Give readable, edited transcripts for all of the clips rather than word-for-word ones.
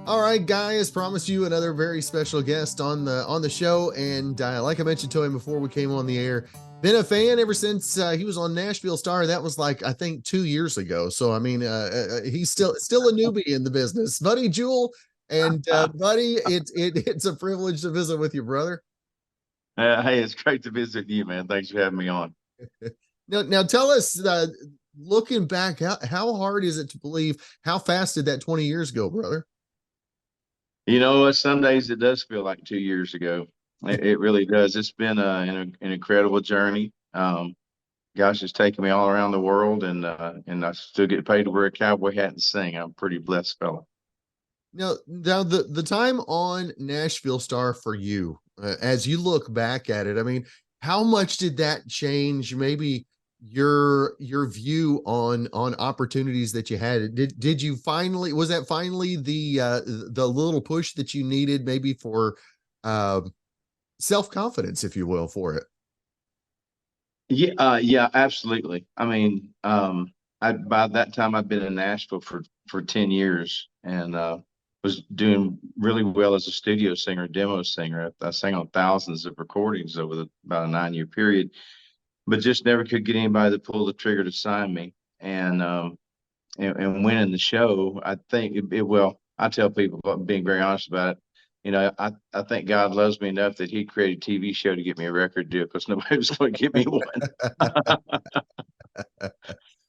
All right, guys, promised you another very special guest on the show, and like I mentioned to him before we came on the air, been a fan ever since he was on Nashville Star. That was like I think 2 years ago. So I mean, he's still a newbie in the business, buddy Jewell, and buddy, it's a privilege to visit with you, brother. Hey, it's great to visit you, man. Thanks for having me on. Now tell us, looking back, how hard is it to believe how fast did that 20 years go, brother? You know what? Some days it does feel like 2 years ago. It really does. It's been an incredible journey. Gosh, it's taken me all around the world, and I still get paid to wear a cowboy hat and sing. I'm a pretty blessed fellow. Now the time on Nashville Star for you, as you look back at it, I mean, how much did that change maybe your view on opportunities that you had? Did you finally, was that finally the little push that you needed maybe for uh, self-confidence, if you will, for it? Yeah, absolutely. I mean, I by that time I'd been in Nashville for 10 years and was doing really well as a studio singer, demo singer. I sang on thousands of recordings over about a 9 year period, but just never could get anybody to pull the trigger to sign me. And winning the show, I think well, I tell people, being very honest about it, I think God loves me enough that He created a TV show to get me a record deal because nobody was going to give me one.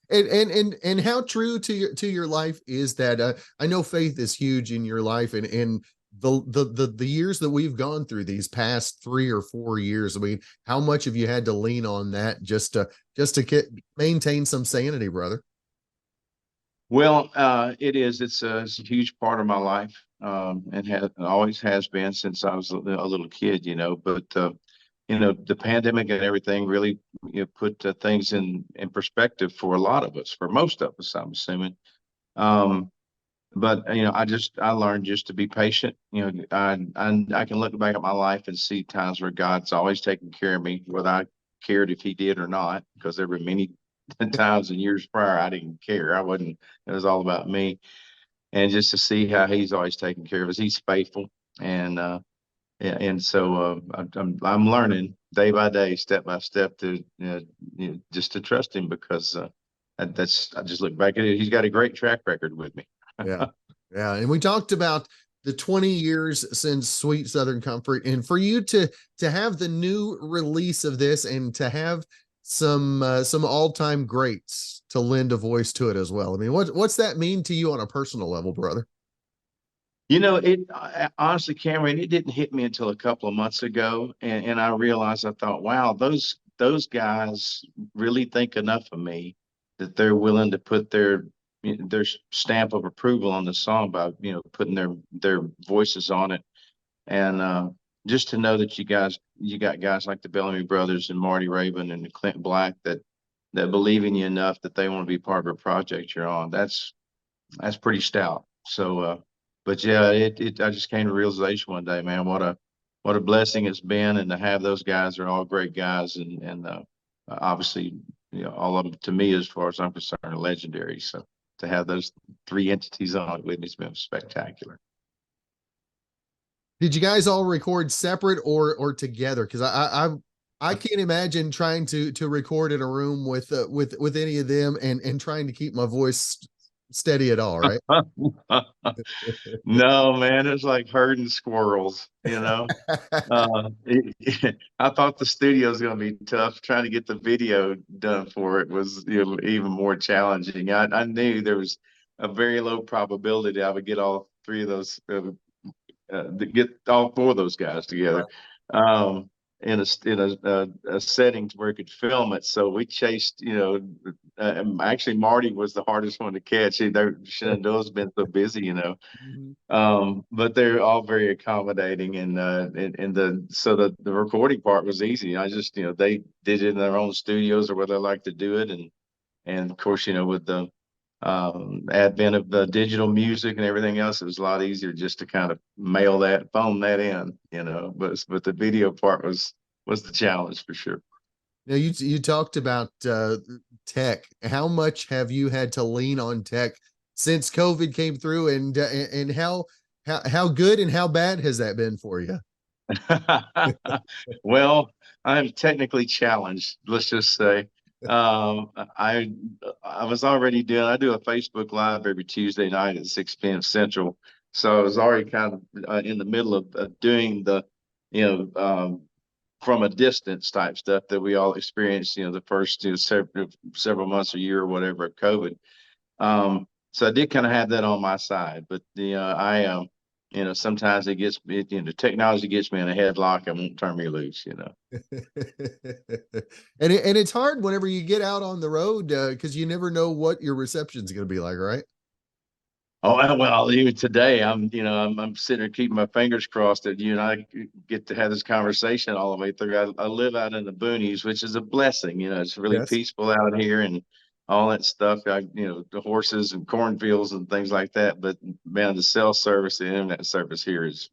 And how true to your life is that? I know faith is huge in your life, and the years that we've gone through these past 3 or 4 years. I mean, how much have you had to lean on that just to maintain some sanity, brother? Well, it is. It's a huge part of my life, and always has been since I was a little kid. But the pandemic and everything really put things in perspective for a lot of us, for most of us, I'm assuming. Um, but I learned just to be patient. I can look back at my life and see times where God's always taken care of me, whether I cared if He did or not, because there were many times in years prior I didn't care. I wasn't. It was all about me, and just to see how He's always taken care of us. He's faithful, and yeah, and so I'm learning day by day, step by step, to just to trust Him because that's I just look back at it. He's got a great track record with me. Yeah. Yeah. And we talked about the 20 years since Sweet Southern Comfort, and for you to have the new release of this and to have some all-time greats to lend a voice to it as well. I mean, what's that mean to you on a personal level, brother? Honestly, Cameron, it didn't hit me until a couple of months ago, and I realized I thought, wow, those guys really think enough of me that they're willing to put their stamp of approval on the song by putting their voices on it, and just to know that you got guys like the Bellamy Brothers and Marty Raybon and Clint Black that believe in you enough that they want to be part of a project you're on. That's pretty stout. So, but yeah, I just came to realization one day, man, what a blessing it's been, and to have those guys are all great guys, and obviously, all of them to me, as far as I'm concerned, are legendary. So to have those three entities on it with me has been spectacular. Did you guys all record separate or together? Because I can't imagine trying to record in a room with any of them and trying to keep my voice steady at all, right? No, man, it's like herding squirrels. I thought the studio was going to be tough. Trying to get the video done for it was even more challenging. I knew there was a very low probability I would get all three of those, to get all four of those guys together. Um, in a setting where it could film it. So we chased, actually Marty was the hardest one to catch. Shenandoah's been so busy. Mhm. But they're all very accommodating, and the recording part was easy. I just they did it in their own studios or where they like to do it, and of course with the advent of the digital music and everything else, it was a lot easier just to kind of phone that in. But the video part was the challenge for sure. Now you talked about tech. How much have you had to lean on tech since COVID came through, and How good and how bad has that been for you? Well, I'm technically challenged. Let's just say, um, I I was already doing. I do a Facebook Live every Tuesday night at 6 p.m. Central, so I was already kind of in the middle of doing the, you know, from a distance type stuff that we all experienced. The first several months or year or whatever of COVID. So I did kind of have that on my side, but I sometimes it gets it, technology gets me in a headlock and won't turn me loose. And it's hard whenever you get out on the road because you never know what your reception is going to be like, right? Oh, well, even today, I'm sitting there keeping my fingers crossed that you and I get to have this conversation all the way through. I live out in the boonies, which is a blessing. It's really Yes. peaceful out here and all that stuff. The horses and cornfields and things like that. But man, the cell service, the internet service here is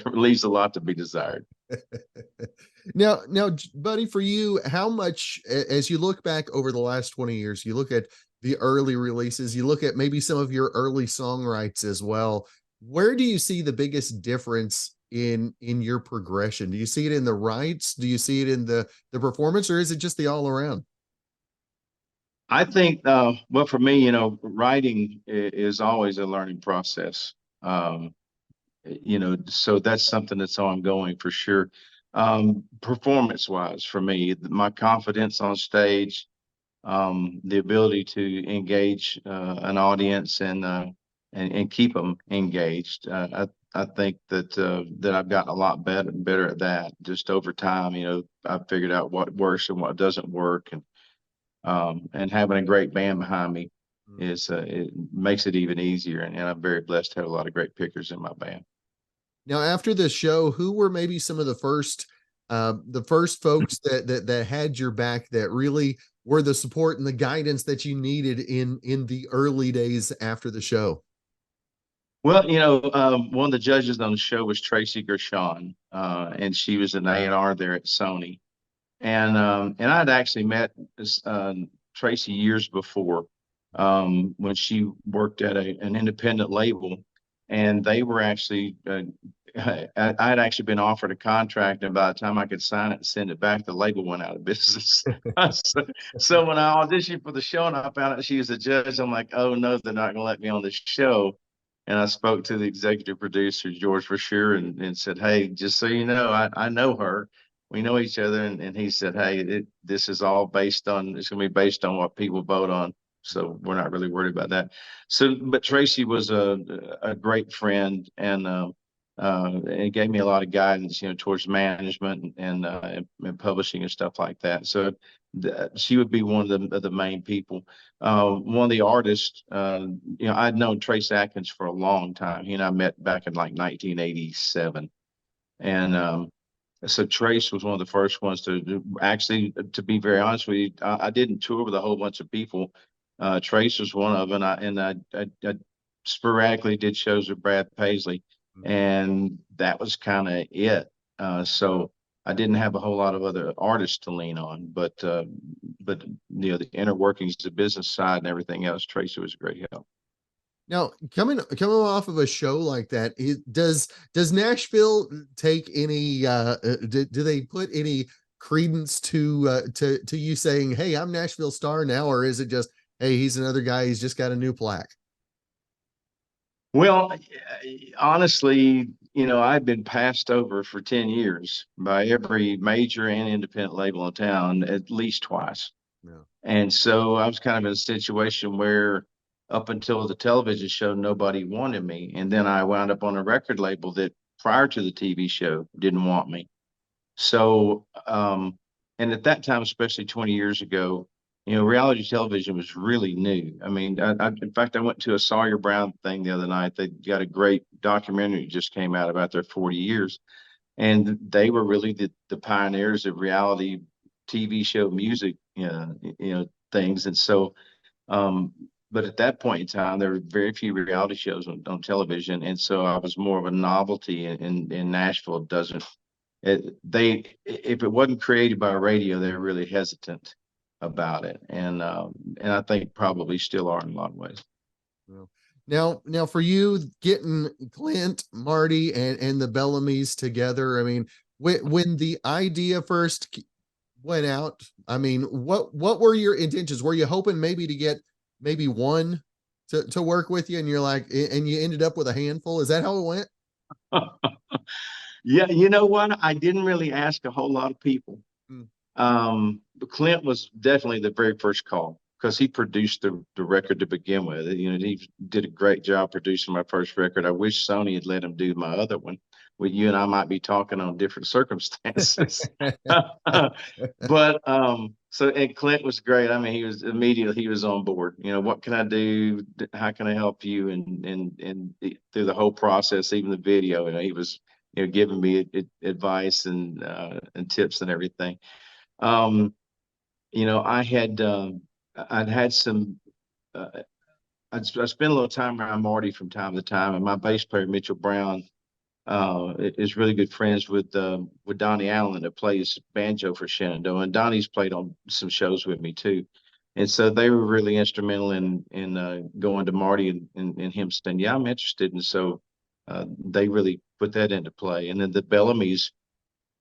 leaves a lot to be desired. Now, buddy, for you, how much, as you look back over the last 20 years, you look at the early releases, you look at maybe some of your early songwrites as well. Where do you see the biggest difference in your progression? Do you see it in the rights? Do you see it in the performance, or is it just the all around? I think, well, for me, writing is always a learning process. So that's something that's ongoing for sure. Performance wise, for me, my confidence on stage, the ability to engage an audience and keep them engaged. I think that I've gotten a lot better at that just over time. I've figured out what works and what doesn't work, and having a great band behind me is it makes it even easier. And I'm very blessed to have a lot of great pickers in my band. Now, after the show, who were maybe some of the first folks that had your back, that really were the support and the guidance that you needed in the early days after the show? Well, one of the judges on the show was Tracy Gershon, and she was an A&R there at Sony. And I'd actually met Tracy years before, when she worked at an independent label, and they were actually I had actually been offered a contract, and by the time I could sign it and send it back, the label went out of business. So when I auditioned for the show and I found out she was a judge, I'm like, oh no, they're not going to let me on this show. And I spoke to the executive producer, George Rasher, and said, hey, just so you know, I know her. We know each other. And he said, hey, this is all it's going to be based on what people vote on. So we're not really worried about that. So, but Tracy was a great friend, and gave me a lot of guidance, towards management and publishing and stuff like that. So she would be one of the main people. One of the artists, I'd known Trace Atkins for a long time. He and I met back in like 1987. And so Trace was one of the first ones actually, to be very honest with you, I didn't tour with a whole bunch of people. Trace was one of them, I sporadically did shows with Brad Paisley, and that was kind of it. So I didn't have a whole lot of other artists to lean on, but the inner workings, the business side, and everything else, Tracy was a great help. Now, coming off of a show like that, does Nashville take any do they put any credence to you saying, "Hey, I'm Nashville Star now," or is it just, "Hey, he's another guy, he's just got a new plaque"? Well, honestly, I've been passed over for 10 years by every major and independent label in town at least twice. Yeah. And so I was kind of in a situation where up until the television show, nobody wanted me. And then I wound up on a record label that prior to the TV show didn't want me. So, and at that time, especially 20 years ago, reality television was really new. I mean, in fact, I went to a Sawyer Brown thing the other night. They got a great documentary that just came out about their 40 years. And they were really the pioneers of reality TV show music, things. And so, but at that point in time, there were very few reality shows on television. And so I was more of a novelty in Nashville. Doesn't if it wasn't created by radio, they were really hesitant about it, and I think probably still are in a lot of ways. Well, Now for you getting Clint, Marty, and the Bellamy's together, I mean, when the idea first went out, I mean, what were your intentions? Were you hoping maybe to get maybe one to work with you, and you're like, and you ended up with a handful? Is that how it went? Yeah, you know what? I didn't really ask a whole lot of people. Mm. But Clint was definitely the very first call because he produced the record to begin with. You know, he did a great job producing my first record. I wish Sony had let him do my other one. Well, you and I might be talking on different circumstances. But so and Clint was great. I mean, he was on board. You know, what can I do? How can I help you? Through the whole process, even the video, you know, he was, you know, giving me advice and tips and everything. Um, you know, I'd had some, I spent a little time around Marty from time to time, and my bass player Mitchell Brown is really good friends with Donnie Allen that plays banjo for Shenandoah, and Donnie's played on some shows with me too, and so they were really instrumental in going to Marty and him saying, yeah, I'm interested, and so they really put that into play, and then the Bellamy's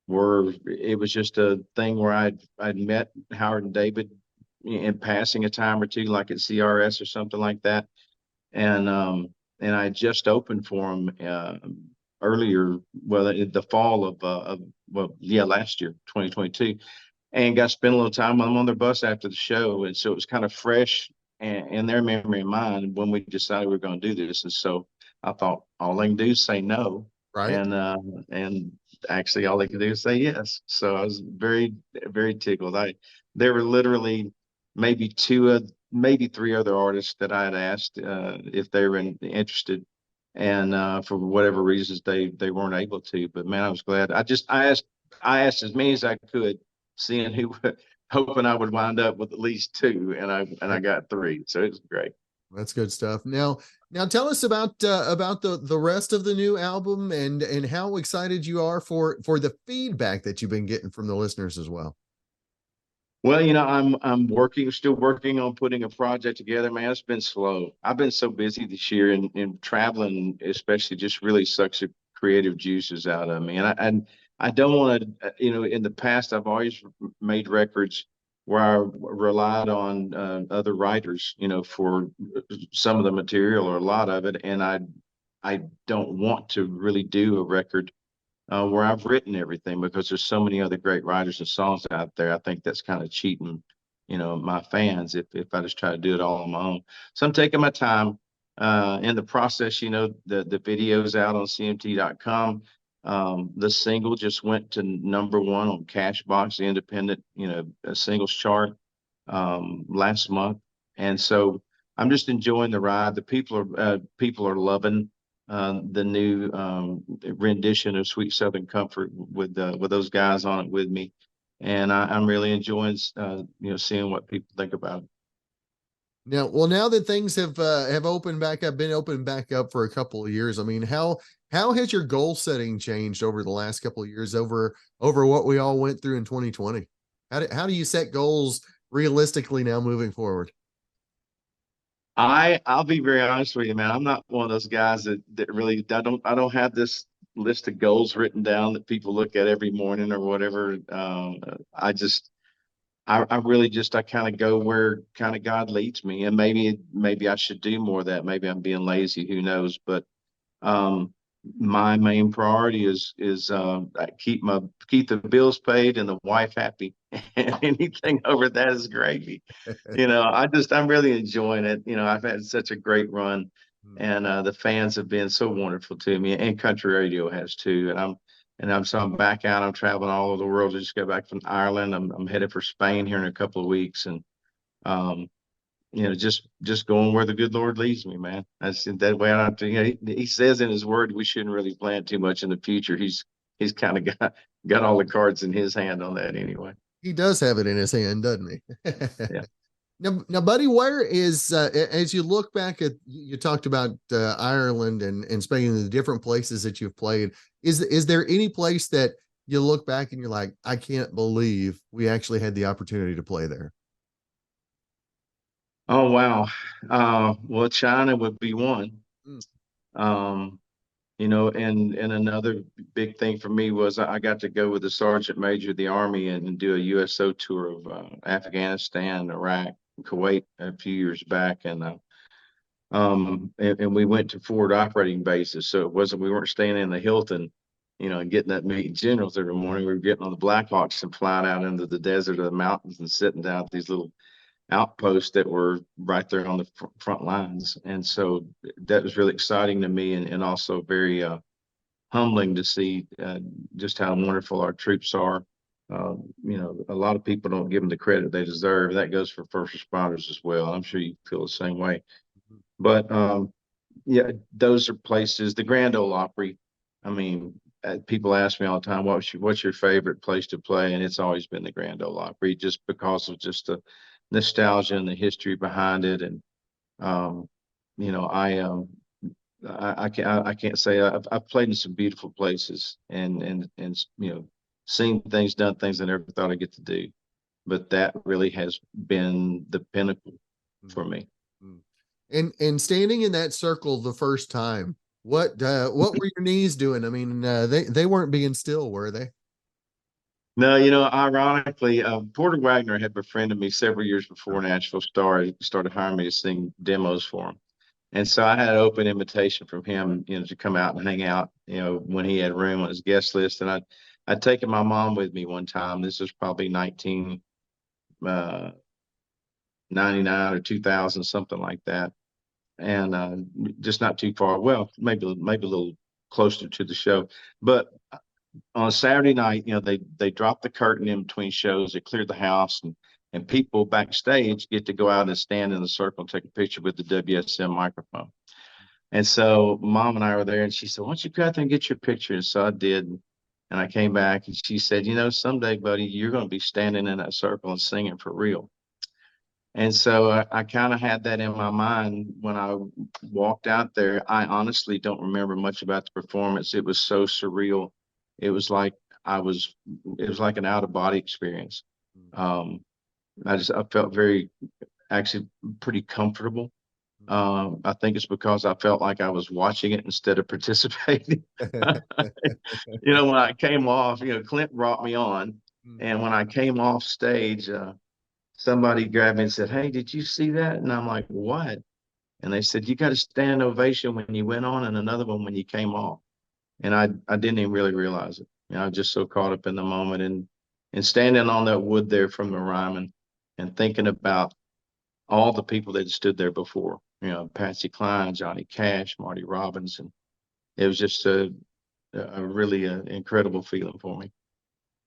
were it was just a thing where I'd met Howard and David in passing a time or two, like at CRS or something like that, and and I just opened for them earlier, well, in the fall of well, yeah, last year, 2022, and got to spend a little time with them on their bus after the show, and so it was kind of fresh in their memory and mine when we decided we were going to do this, and so I thought all they can do is say no, Right. and actually all they could do is say yes. So I was very tickled. There were literally maybe maybe three other artists that I had asked if they were interested, and for whatever reasons they weren't able to. But man, I was glad. I asked as many as I could, seeing who, hoping I would wind up with at least two, and I got three. So it was great. That's good stuff. Now tell us about the rest of the new album and how excited you are for the feedback that you've been getting from the listeners as well. Well, you know, still working on putting a project together, man. It's been slow. I've been so busy this year and traveling, especially, just really sucks the creative juices out of me. And I don't want to, you know, in the past, I've always made records where I relied on other writers, you know, for some of the material or a lot of it. And I don't want to really do a record where I've written everything because there's so many other great writers and songs out there. I think that's kind of cheating, you know, my fans if I just try to do it all on my own. So I'm taking my time in the process. You know, the video's out on CMT.com. The single just went to #1 on Cashbox, the independent, you know, singles chart last month, and so I'm just enjoying the ride. The people are loving the new rendition of Sweet Southern Comfort with those guys on it with me, and I'm really enjoying you know, seeing what people think about it. Now that things have opened back up, been opened back up for a couple of years. I mean, how has your goal setting changed over the last couple of years over what we all went through in 2020? How do you set goals realistically now moving forward? I'll be very honest with you, man. I'm not one of those guys that really I don't have this list of goals written down that people look at every morning or whatever. I just I really just I kind of go where kind of God leads me, and maybe I should do more of that. Maybe I'm being lazy, who knows? But um, my main priority is I keep the bills paid and the wife happy, and anything over that is gravy. You know, I'm really enjoying it. You know, I've had such a great run, and the fans have been so wonderful to me, and country radio has too. So I'm back out. I'm traveling all over the world. I just got back from Ireland. I'm headed for Spain here in a couple of weeks, and um, you know, just going where the good Lord leads me, man. That's that way. I don't have to. You know, he says in His Word we shouldn't really plan too much in the future. He's kind of got all the cards in His hand on that anyway. He does have it in his hand, doesn't he? Yeah. Now, buddy, where is as you look back at you talked about Ireland and Spain and the different places that you've played, is there any place that you look back and you're like, I can't believe we actually had the opportunity to play there? Oh wow. Well, China would be one. Mm, Um, and another big thing for me was I got to go with the sergeant major of the army and do a USO tour of Afghanistan, Iraq, Kuwait a few years back, and we went to forward operating bases. So it wasn't we weren't staying in the Hilton, and getting that meeting generals every morning. We were getting on the Blackhawks and flying out into the desert of the mountains and sitting down at these little outposts that were right there on the front lines. And so that was really exciting to me, and also very humbling to see just how wonderful our troops are. A lot of people don't give them the credit they deserve. That goes for first responders as well. I'm sure you feel the same way. mhm. But yeah, those are places. The Grand Ole Opry. I mean, people ask me all the time, what's your favorite place to play? And it's always been the Grand Ole Opry, just because of just the nostalgia and the history behind it. And um, you know, I can't say I've played in some beautiful places and seen things, done things I never thought I'd get to do. But that really has been the pinnacle Mm, for me. mm. And standing in that circle the first time, what were your knees doing? I mean, they weren't being still, were they? No, ironically, Porter Wagner had befriended me several years before Nashville Star. He started hiring me to sing demos for him. And so I had an open invitation from him, to come out and hang out, when he had room on his guest list. And I'd taken my mom with me one time. This was probably 1999 or 2000, something like that. And just not too far. Well, maybe a little closer to the show. But on a Saturday night, they drop the curtain in between shows. They clear the house, and people backstage get to go out and stand in a circle and take a picture with the WSM microphone. And so mom and I were there, and she said, "Why don't you go out there and get your picture?" And so I did. And I came back, and she said, "Someday, buddy, you're going to be standing in that circle and singing for real." And so I kind of had that in my mind when I walked out there. I honestly don't remember much about the performance. It was so surreal. It was like it was like an out of body experience. Um, I felt actually pretty comfortable. I think it's because I felt like I was watching it instead of participating. When I came off, Clint brought me on, and when I came off stage, somebody grabbed me and said, "Hey, did you see that?" And I'm like, "What?" And they said, "You got a standing ovation when you went on and another one when you came off." And I didn't even really realize it. I was just so caught up in the moment, and standing on that wood there from the Ryman and thinking about all the people that stood there before, Patsy Cline, Johnny Cash, Marty Robbins. And it was just a really incredible feeling for me.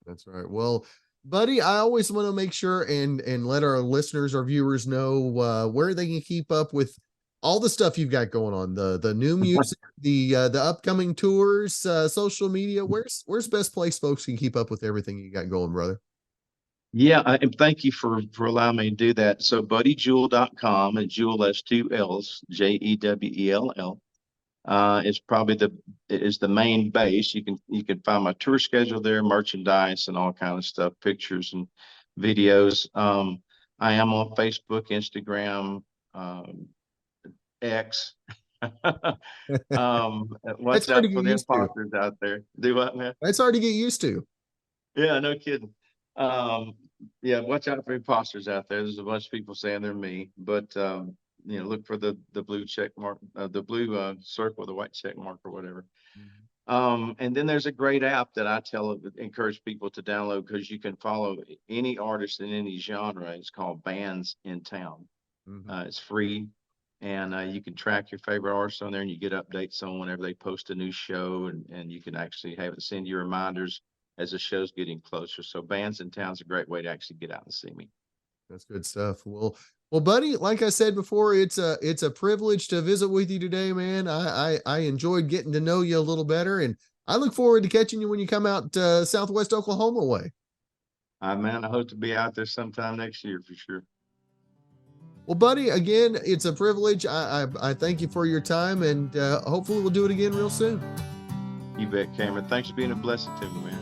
That's right. Well, buddy, I always want to make sure and let our listeners or viewers know where they can keep up with all the stuff you've got going on, the new music, the upcoming tours, social media. Where's best place folks can keep up with everything you got going, brother? Yeah, and thank you for allowing me to do that. So buddyjewell.com, and Jewell has two L's, Jewell. Is probably the main base. You can find my tour schedule there, merchandise and all kind of stuff, pictures and videos. I am on Facebook, Instagram, X. That's Watch hard to out for get the used to. imposters out there. Do what, man? That's hard to get used to. Yeah, no kidding. Um, yeah, watch out for imposters out there. There's a bunch of people saying they're me, but look for the blue check mark, the blue circle, the white check mark, or whatever. And then there's a great app that encourage people to download, because you can follow any artist in any genre. It's called Bands in Town. Mm-hmm. It's free, and you can track your favorite artists on there, and you get updates on whenever they post a new show, and you can actually have it send you reminders as the show's getting closer. So Bands in Town's a great way to actually get out and see me. That's good stuff. Well, buddy, like I said before, it's a privilege to visit with you today, man. I enjoyed getting to know you a little better, and I look forward to catching you when you come out Southwest Oklahoma way. Man, I hope to be out there sometime next year for sure. Well, buddy, again, it's a privilege. I thank you for your time, and hopefully we'll do it again real soon. You bet, Cameron. Thanks for being a blessing to me, man.